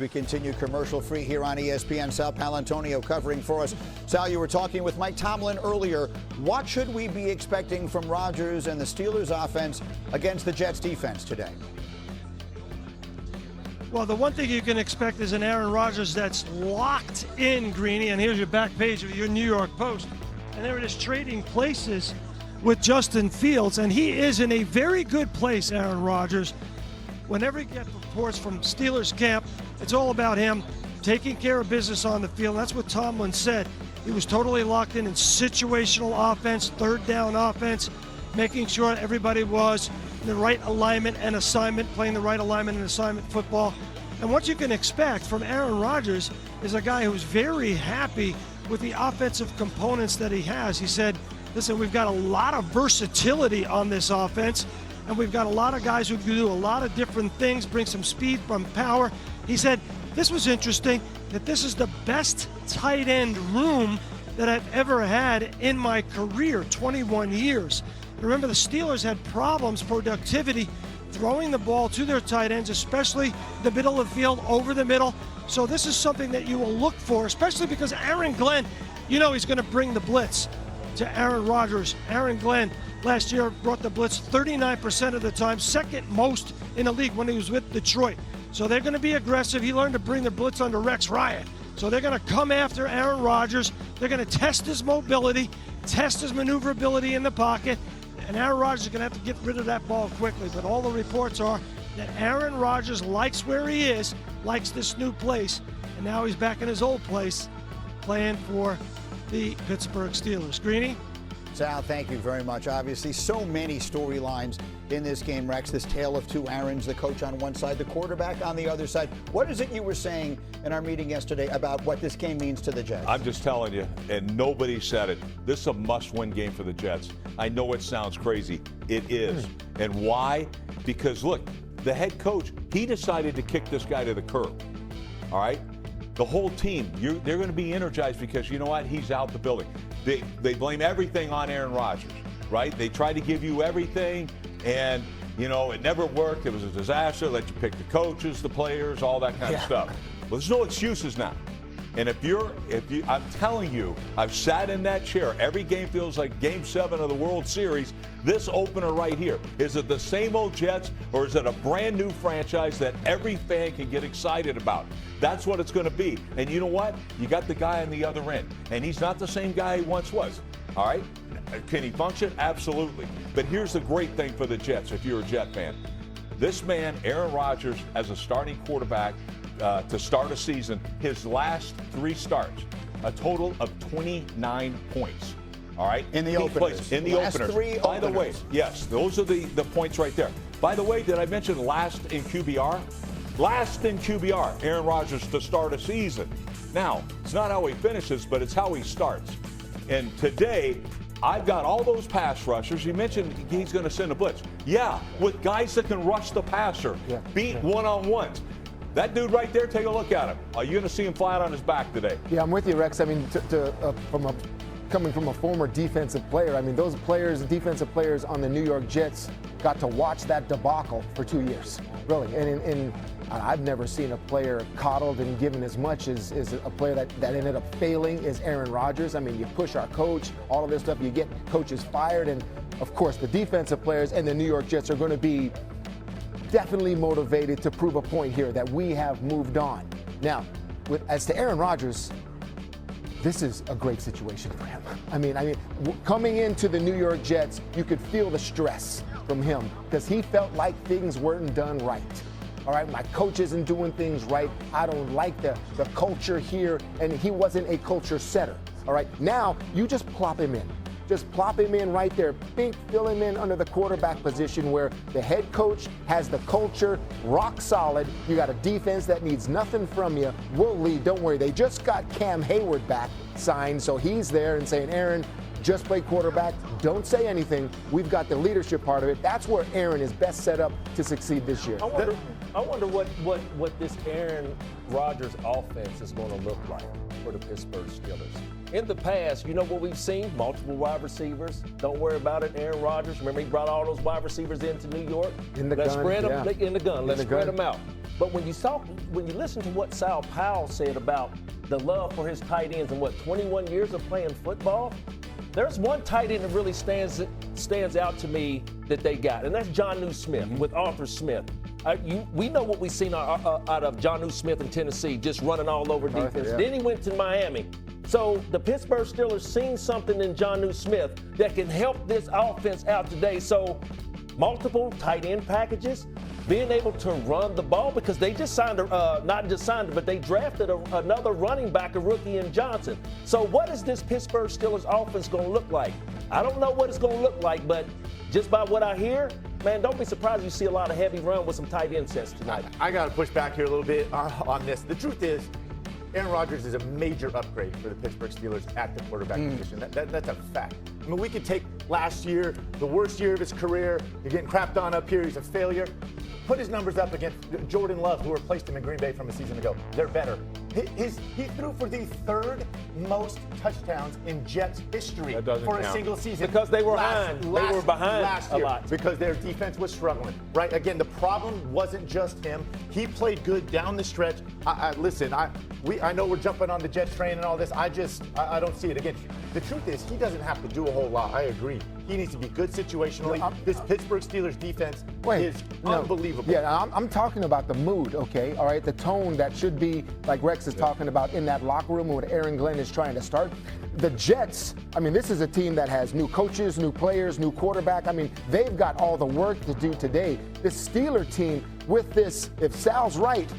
We continue commercial-free here on ESPN. Sal Palantonio covering for us. Sal, you were talking with Mike Tomlin earlier. What should we be expecting from Rodgers and the Steelers offense against the Jets defense today? Well, the one thing you can expect is an Aaron Rodgers that's locked in, Greeny, and here's your back page of your New York Post. And there it is, trading places with Justin Fields, and he is in a very good place, Aaron Rodgers. Whenever he gets reports from Steelers camp, it's all about him taking care of business on the field. That's what Tomlin said. He was totally locked in situational offense, third down offense, making sure everybody was in the right alignment and assignment, playing the right alignment and assignment football. And what you can expect from Aaron Rodgers is a guy who's very happy with the offensive components that he has. He said, listen, we've got a lot of versatility on this offense, and we've got a lot of guys who can do a lot of different things, bring some speed from power. He said, this was interesting, that this is the best tight end room that I've ever had in my career, 21 years. Remember, the Steelers had problems, productivity, throwing the ball to their tight ends, especially the middle of the field, over the middle. So this is something that you will look for, especially because Aaron Glenn, you know he's going to bring the blitz to Aaron Rodgers. Aaron Glenn last year brought the blitz 39% of the time, second most in the league when he was with Detroit. So they're going to be aggressive. He learned to bring the blitz under Rex Ryan. So they're going to come after Aaron Rodgers. They're going to test his mobility, test his maneuverability in the pocket, and Aaron Rodgers is going to have to get rid of that ball quickly. But all the reports are that Aaron Rodgers likes where he is, likes this new place, and now he's back in his old place playing for the Pittsburgh Steelers. Greeny? Sal, thank you very much. Obviously, so many storylines in this game, Rex. This tale of two Aarons, the coach on one side, the quarterback on the other side. What is it you were saying in our meeting yesterday about what this game means to the Jets? I'm just telling you, and nobody said it. This is a must-win game for the Jets. I know it sounds crazy. It is. And why? Because, look, the head coach, he decided to kick this guy to the curb. All right? The whole team, they're going to be energized because, you know what? He's out the building. They blame everything on Aaron Rodgers, right? They try to give you everything, and, you know, it never worked. It was a disaster. Let you pick the coaches, the players, all that kind of stuff. Well, there's no excuses now. And if you, I'm telling you, I've sat in that chair. Every game feels like Game 7 of the World Series. This opener right here, is it the same old Jets, or is it a brand new franchise that every fan can get excited about? That's what it's going to be. And you know what? You got the guy on the other end, and he's not the same guy he once was. All right? Can he function? Absolutely. But here's the great thing for the Jets, if you're a Jet fan. This man, Aaron Rodgers, as a starting quarterback, to start a season, his last 3 starts, a total of 29 points. All right? In the openers. In the openers. 3 By the way, openers. yes, those are the points right there. By the way, did I mention last in QBR? Last in QBR, Aaron Rodgers to start a season. Now, it's not how he finishes, but it's how he starts. And today, I've got all those pass rushers. You mentioned he's going to send a blitz. Yeah, with guys that can rush the passer, beat one-on-ones. That dude right there, take a look at him. Are you going to see him flat on his back today? Yeah, I'm with you, Rex. I mean, coming from a former defensive player, I mean, those players, defensive players on the New York Jets got to watch that debacle for 2 years, really. And I've never seen a player coddled and given as much as a player that ended up failing as Aaron Rodgers. I mean, you push our coach, all of this stuff, you get coaches fired, and, of course, the defensive players and the New York Jets are going to be definitely motivated to prove a point here that we have moved on. Now, as to Aaron Rodgers, this is a great situation for him. I mean, coming into the New York Jets, you could feel the stress from him because he felt like things weren't done right. All right, my coach isn't doing things right. I don't like the culture here, and he wasn't a culture setter. All right, now you just plop him in. Just plop him in right there. Fill him in under the quarterback position where the head coach has the culture rock solid. You got a defense that needs nothing from you. We'll lead, don't worry. They just got Cam Hayward back signed, so he's there and saying, Aaron, just play quarterback, don't say anything. We've got the leadership part of it. That's where Aaron is best set up to succeed this year. I wonder what this Aaron Rodgers offense is going to look like for the Pittsburgh Steelers. In the past, you know what we've seen? Multiple wide receivers. Don't worry about it, Aaron Rodgers. Remember, he brought all those wide receivers into New York. Let's spread them out. But when you listen to what Sal Powell said about the love for his tight ends and 21 years of playing football, there's one tight end that really stands out to me that they got, and that's Jonnu Smith with Arthur Smith. We know what we've seen out of Jonnu Smith in Tennessee, just running all over defense. Yeah. Then he went to Miami. So the Pittsburgh Steelers seen something in Jonnu Smith that can help this offense out today. So multiple tight end packages, being able to run the ball, because they just signed, but they drafted another running back, a rookie in Johnson. So what is this Pittsburgh Steelers offense going to look like? I don't know what it's going to look like, but just by what I hear, man, don't be surprised if you see a lot of heavy run with some tight end sets tonight. I got to push back here a little bit on this. The truth is, Aaron Rodgers is a major upgrade for the Pittsburgh Steelers at the quarterback position. That's a fact. I mean, we could take last year, the worst year of his career. You're getting crapped on up here. He's a failure. Put his numbers up against Jordan Love, who replaced him in Green Bay from a season ago. They're better. He threw for the third most touchdowns in Jets history for a single season. Because they were behind. They were behind last year a lot. because their defense was struggling. Right? Again, the problem wasn't just him. He played good down the stretch. Listen, I know we're jumping on the Jets train and all this. I don't see it. Again, the truth is he doesn't have to do a whole lot. I agree. He needs to be good situationally. This Pittsburgh Steelers defense is unbelievable. Yeah, I'm talking about the mood, okay? All right, the tone that should be, like Rex is talking about, in that locker room when Aaron Glenn is trying to start. The Jets, I mean, this is a team that has new coaches, new players, new quarterback. I mean, they've got all the work to do today. This Steeler team with this, if Sal's right,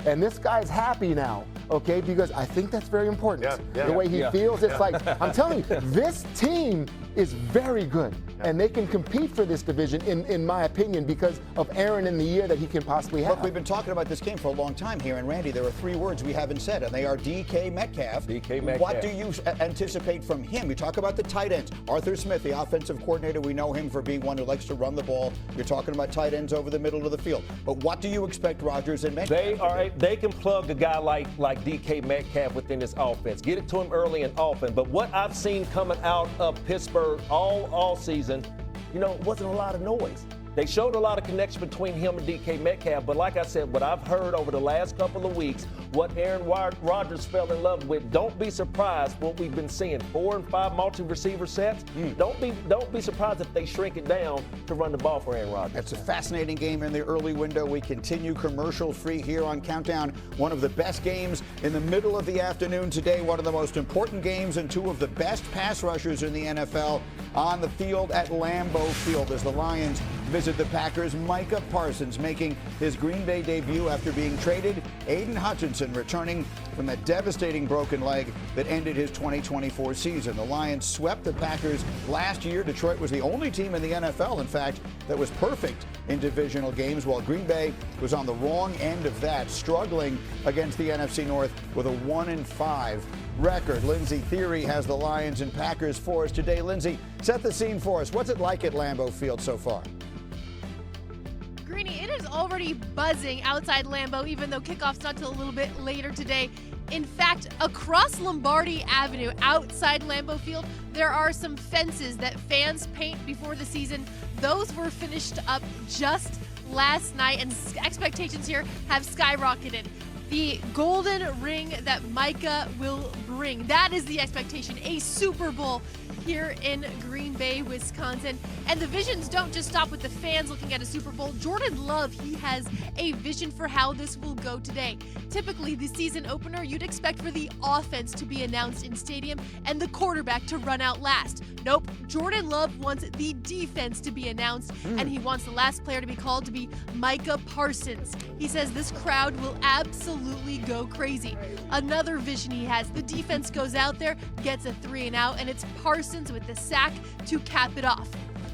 and this guy's happy now, okay, because I think that's very important. The way he feels, it's like, I'm telling you, this team is very good, and they can compete for this division, in my opinion, because of Aaron in the year that he can possibly have. Look, we've been talking about this game for a long time here, and Randy, there are three words we haven't said, and they are DK Metcalf. DK Metcalf. What do you anticipate from him? You talk about the tight ends. Arthur Smith, the offensive coordinator, we know him for being one who likes to run the ball. You're talking about tight ends over the middle of the field. But what do you expect Rodgers and Metcalf? They can plug a guy like DK Metcalf within this offense. Get it to him early and often. But what I've seen coming out of Pittsburgh all season, wasn't a lot of noise. They showed a lot of connection between him and DK Metcalf, but like I said, what I've heard over the last couple of weeks, what Aaron Rodgers fell in love with, don't be surprised what we've been seeing, 4 and 5 multi-receiver sets. Don't be surprised if they shrink it down to run the ball for Aaron Rodgers. It's a fascinating game in the early window. We continue commercial-free here on Countdown. One of the best games in the middle of the afternoon today, one of the most important games, and two of the best pass rushers in the NFL on the field at Lambeau Field as the Lions visit the Packers. Micah Parsons making his Green Bay debut after being traded. Aiden Hutchinson returning from that devastating broken leg that ended his 2024 season. The Lions swept the Packers last year. Detroit was the only team in the NFL, in fact, that was perfect in divisional games, while Green Bay was on the wrong end of that, struggling against the NFC North with a 1-5 record. Lindsay Theory has the Lions and Packers for us today. Lindsay, set the scene for us. What's it like at Lambeau Field so far? Greeny, it is already buzzing outside Lambeau, even though kickoff's not till a little bit later today. In fact, across Lombardi Avenue, outside Lambeau Field, there are some fences that fans paint before the season. Those were finished up just last night, and expectations here have skyrocketed. The golden ring that Micah will bring, that is the expectation, a Super Bowl here in Green Bay, Wisconsin. And the visions don't just stop with the fans looking at a Super Bowl. Jordan Love, he has a vision for how this will go today. Typically, the season opener, you'd expect for the offense to be announced in stadium and the quarterback to run out last. Nope, Jordan Love wants the defense to be announced, and he wants the last player to be called to be Micah Parsons. He says this crowd will absolutely go crazy. Another vision he has, the defense goes out there, gets a 3-and-out, and it's Parsons with the sack to cap it off.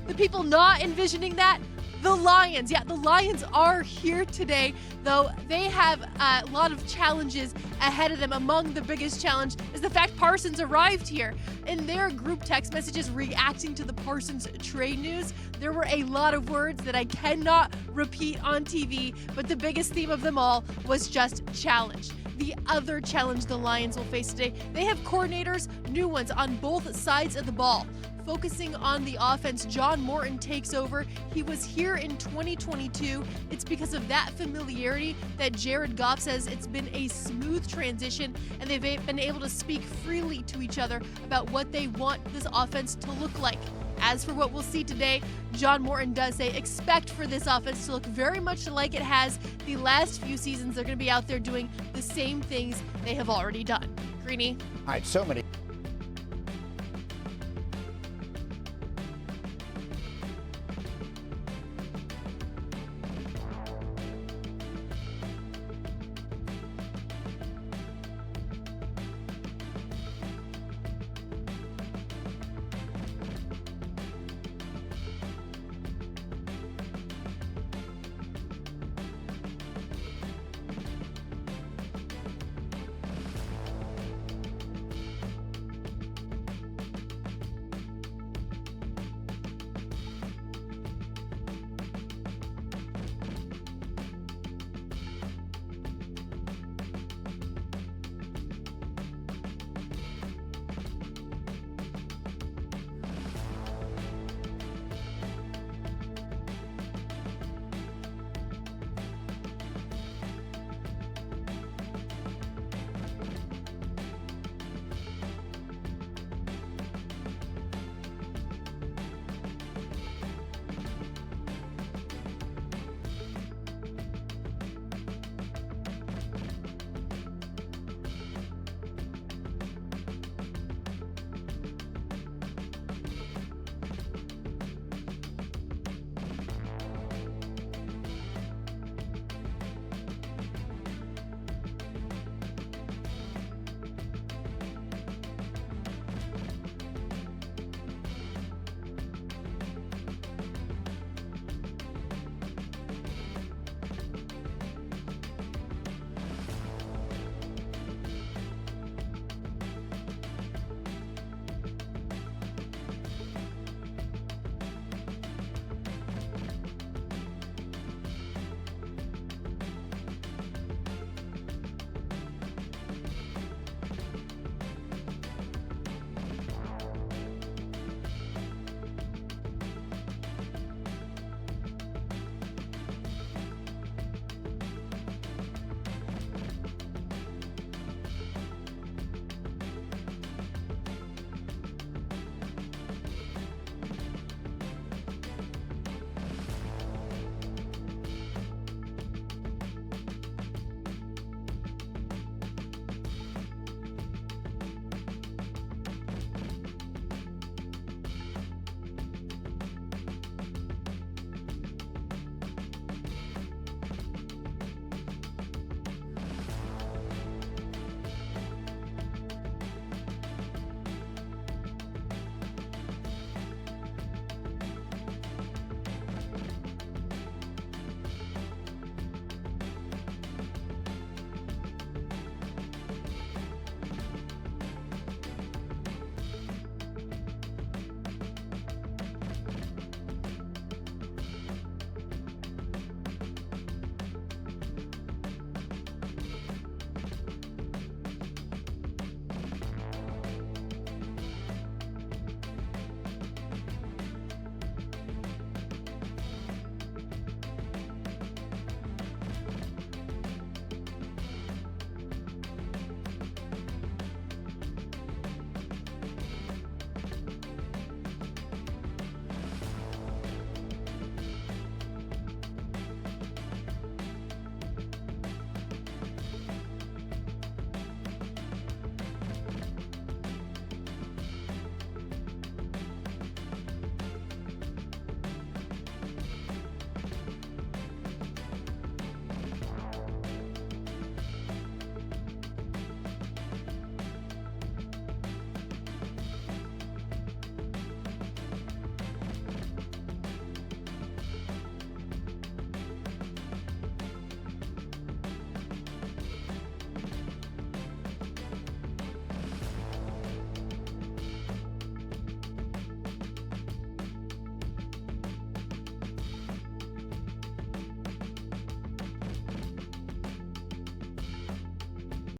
The people not envisioning that, The Lions. Yeah, the Lions are here today, though they have a lot of challenges ahead of them. Among the biggest challenge is the fact Parsons arrived here. In their group text messages reacting to the Parsons trade news, there were a lot of words that I cannot repeat on TV, but the biggest theme of them all was just challenge. The other challenge the Lions will face today, they have coordinators, new ones on both sides of the ball. Focusing on the offense, John Morton takes over. He was here in 2022. It's because of that familiarity that Jared Goff says it's been a smooth transition, and they've been able to speak freely to each other about what they want this offense to look like. As for what we'll see today, John Morton does say expect for this offense to look very much like it has the last few seasons. They're going to be out there doing the same things they have already done. Greeny. All right, so many.